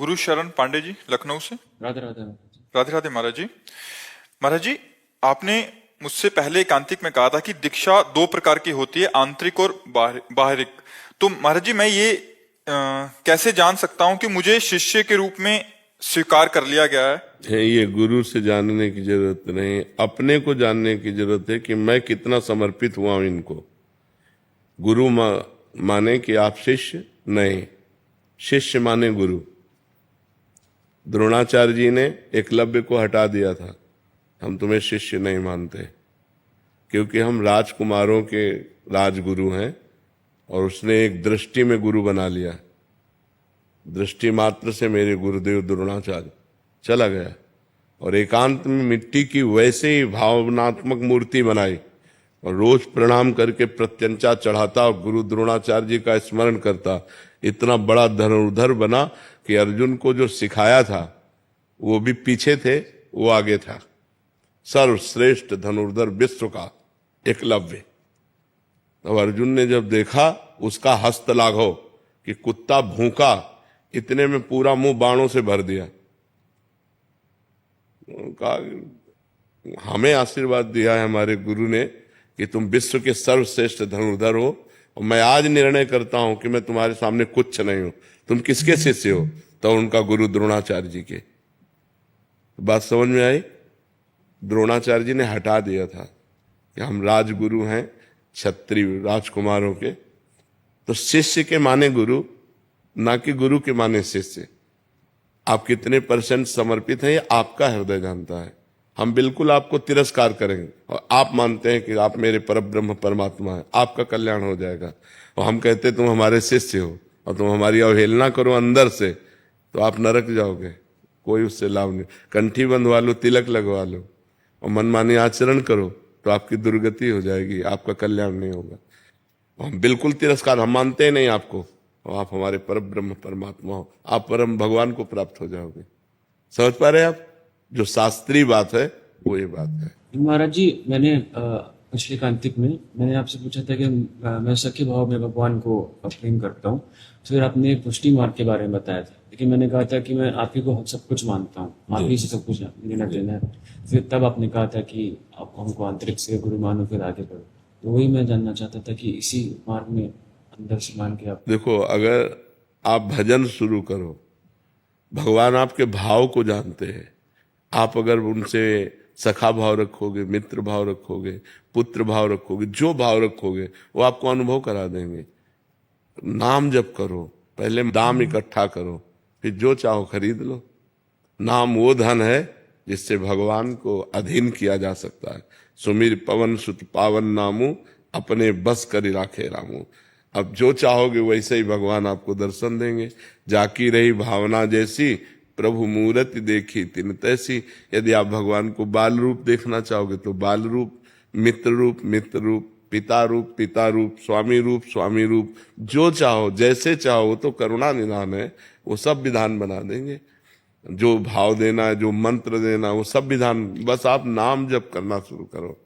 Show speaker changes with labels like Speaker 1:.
Speaker 1: गुरु शरण पांडे जी लखनऊ से।
Speaker 2: राधे राधे।
Speaker 1: राधे राधे महाराज जी। महाराज जी, आपने मुझसे पहले एकांतिक में कहा था कि दीक्षा दो प्रकार की होती है, आंतरिक और बाहरिक। तो महाराज जी, मैं ये कैसे जान सकता हूं कि मुझे शिष्य के रूप में स्वीकार कर लिया गया है?
Speaker 3: ये गुरु से जानने की जरूरत नहीं, अपने को जानने की जरूरत है कि मैं कितना समर्पित हुआ हूं इनको। गुरु माने कि आप शिष्य नहीं, शिष्य माने गुरु। द्रोणाचार्य जी ने एकलव्य को हटा दिया था, हम तुम्हें शिष्य नहीं मानते, क्योंकि हम राजकुमारों के राजगुरु हैं। और उसने एक दृष्टि में गुरु बना लिया, दृष्टि मात्र से मेरे गुरुदेव द्रोणाचार्य चला गया और एकांत में मिट्टी की वैसे ही भावनात्मक मूर्ति बनाई और रोज प्रणाम करके प्रत्यंचा चढ़ाता और गुरु द्रोणाचार्य जी का स्मरण करता। इतना बड़ा धनुर्धर बना कि अर्जुन को जो सिखाया था वो भी पीछे थे, वो आगे था। सर्वश्रेष्ठ धनुर्धर विश्व का एकलव्य। अब अर्जुन ने जब देखा उसका हस्त लाघव कि कुत्ता भूखा, इतने में पूरा मुंह बाणों से भर दिया। कहा हमें आशीर्वाद दिया है हमारे गुरु ने कि तुम विश्व के सर्वश्रेष्ठ धनुर्धर हो, और मैं आज निर्णय करता हूं कि मैं तुम्हारे सामने कुछ नहीं हूं। तुम किसके शिष्य हो? तो उनका गुरु द्रोणाचार्य जी के। बात समझ में आई? द्रोणाचार्य जी ने हटा दिया था कि हम राजगुरु हैं, क्षत्रिय राजकुमारों के। तो शिष्य के माने गुरु, ना कि गुरु के माने शिष्य। आप कितने % समर्पित हैं ये आपका हृदय जानता है। हम बिल्कुल आपको तिरस्कार करेंगे और आप मानते हैं कि आप मेरे परब्रह्म परमात्मा हैं, आपका कल्याण हो जाएगा। और हम कहते तुम हमारे शिष्य हो और तुम हमारी अवहेलना करो अंदर से, तो आप नरक जाओगे, कोई उससे लाभ नहीं। कंठी बंधवा लो, तिलक लगवा लो और मनमानी आचरण करो तो आपकी दुर्गति हो जाएगी, आपका कल्याण नहीं होगा। हम बिल्कुल तिरस्कार, हम मानते ही नहीं आपको, और आप हमारे परब्रह्म परमात्मा हो, आप परम भगवान को प्राप्त हो जाओगे। समझ पा रहे हैं आप? जो शास्त्रीय बात है वो ये बात है।
Speaker 2: महाराज जी, मैंने पिछले कांतिक में मैंने आपसे पूछा था कि मैं सख्य भाव में भगवान को प्रेम करता हूँ। तो फिर आपने पुष्टि मार्ग के बारे में बताया था, लेकिन मैंने कहा था कि मैं आप ही को सब कुछ मानता हूँ, आप ही से सब कुछ लेना देना है। फिर तब आपने कहा था कि आप हमको आंतरिक से गुरु मानो, फिर आगे बढ़ो। तो वही मैं जानना चाहता था कि इसी मार्ग में अंदर से मान के आप।
Speaker 3: देखो, अगर आप भजन शुरू करो, भगवान आपके भाव को जानते हैं। आप अगर उनसे सखा भाव रखोगे, मित्र भाव रखोगे, पुत्र भाव रखोगे, जो भाव रखोगे वो आपको अनुभव करा देंगे। नाम जप करो, पहले दाम इकट्ठा करो, फिर जो चाहो खरीद लो। नाम वो धन है जिससे भगवान को अधीन किया जा सकता है। सुमिर पवन सुत पावन नामू, अपने बस करी राखे रामू। अब जो चाहोगे वैसे ही भगवान आपको दर्शन देंगे। जाकी रही भावना जैसी, प्रभु मूर्ति देखी तिन तैसी। यदि आप भगवान को बाल रूप देखना चाहोगे तो बाल रूप, मित्र रूप मित्र रूप, पिता रूप पिता रूप, स्वामी रूप, जो चाहो जैसे चाहो, वो तो करुणा निधान है, वो सब विधान बना देंगे। जो भाव देना है, जो मंत्र देना, वो सब विधान। बस आप नाम जप करना शुरू करो।